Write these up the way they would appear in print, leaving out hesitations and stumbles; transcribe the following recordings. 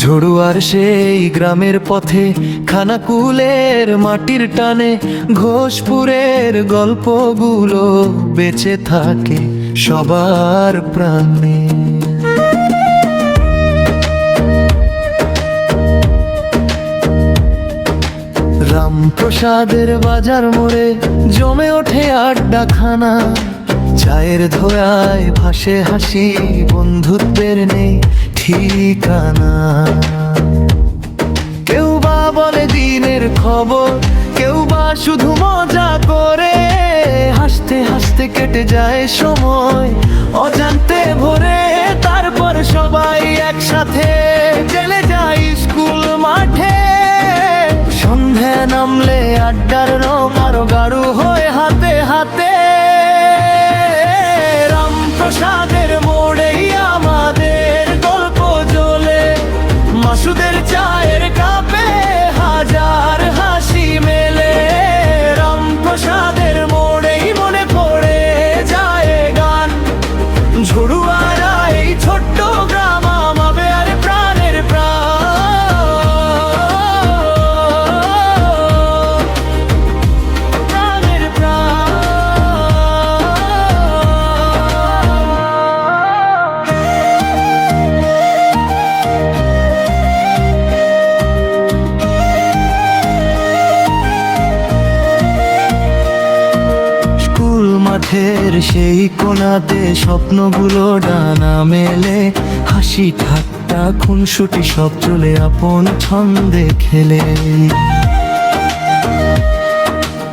ঝড়ুয়ার সেই গ্রামের পথে খানাকুলের মাটির টানে ঘোষপুরের গল্পগুলো বেঁচে থাকে সবার প্রাণে। রামপ্রসাদের বাজার মোড়ে জমে ওঠে আড্ডাখানা, চায়ের ধোঁয়ায় ভাসে হাসি, বন্ধুত্বের নেই ঠিকানা। কেউ বা বলে দিনের খবর, কেউ বা শুধু মজা করে, হাসতে হাসতে কেটে যায় সময় অজান্তে ভরে। তারপর সবাই একসাথে চলে যায় স্কুল মাঠে, সন্ধে নামলে আড্ডার রং আরো গাঢ় হয় হাতে হাতে। রামপ্রসাদের মোড়েই আমাদের গল্প জ্বলে, মাসুদের চায়ের কাপে হাজার হাসি মেলে। রামপ্রসাদের মোড়েই মনে পড়ে যায় গান, ঝড়ুয়ারা এই ছোট্ট গ্রাম আমাদের প্রাণের প্রাণের প্রাণ। স্কুল মাঠের সেই কোণাতে স্বপ্নগুলো ডানা মেলে, হাসি ঠাট্টা খুনসুটি সব চলে আপন ছন্দে খেলে।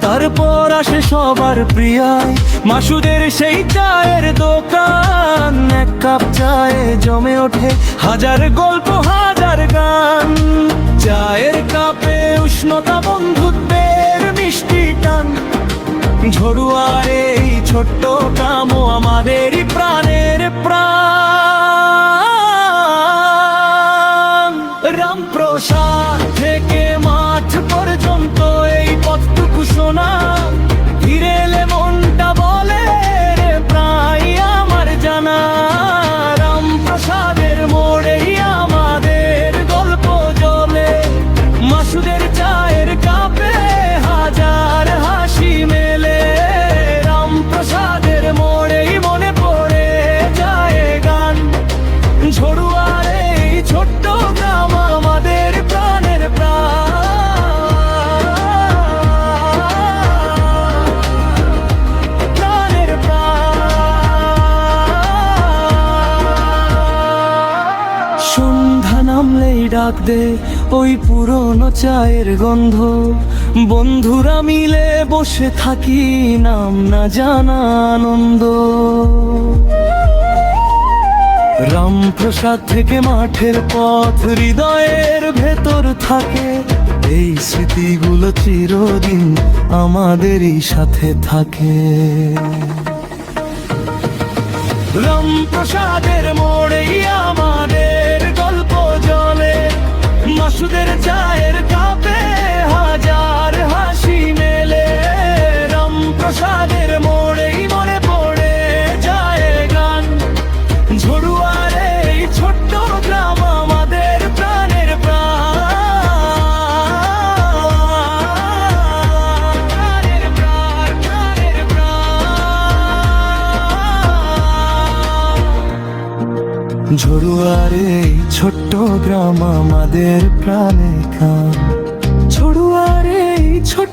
তারপর আসে সবার প্রিয়ায় মাসুদের সেই চায়ের দোকান, এক কাপ চায়ে জমে ওঠে হাজার গল্প হাজার গান। চায়ের কাপে উষ্ণতা, বন্ধুত্বের মিষ্টি টান, ঝড়ুয়ার এই ছোট্ট গ্রামও আমাদেরই প্রাণের প্রাণ। রামপ্রসাদ থেকে মাঠ পর্যন্ত এই পথটুকু শোনা, ফিরে এলে মনটা বলে রে প্রায় আমার জানা। রামপ্রসাদের মোড়েই আমাদের গল্প জ্বলে, মাসুদের চায়ের কাপে হাজার হাসি মেলে। রামপ্রসাদের মোড়েই মনে পড়ে যায় গান, ঝড়ুয়ার এই ছোট্ট গ্রাম আমাদের প্রাণের প্রাণের প্রাণ। সন্ধ্যা নামলেই ডাক দে ওই পুরনো চায়ের গন্ধ, বন্ধুরা মিলে বসে থাকি নাম না জানা আনন্দ। রামপ্রসাদ থেকে মাঠের পথ হৃদয়ের ভেতর থাকে, এই স্মৃতিগুলো চিরদিন আমাদেরই সাথে থাকে। রামপ্রসাদের মোড়েই আমাদের গল্প জ্বলে, মাসুদের চায়ের কাপে হাজার হাসি মেলে। রামপ্রসাদের মোড়েই মনে পড়ে যায় গান, ঝড়ুয়ার এই ছোট্ট গ্রাম আমাদের প্রাণের প্রাণের প্রাণের প্রাণ। ঝড়ুয়ার এই ছোট্ট গ্রাম আমাদের প্রাণের গান, ঝড়ুয়ার এই ছোট্ট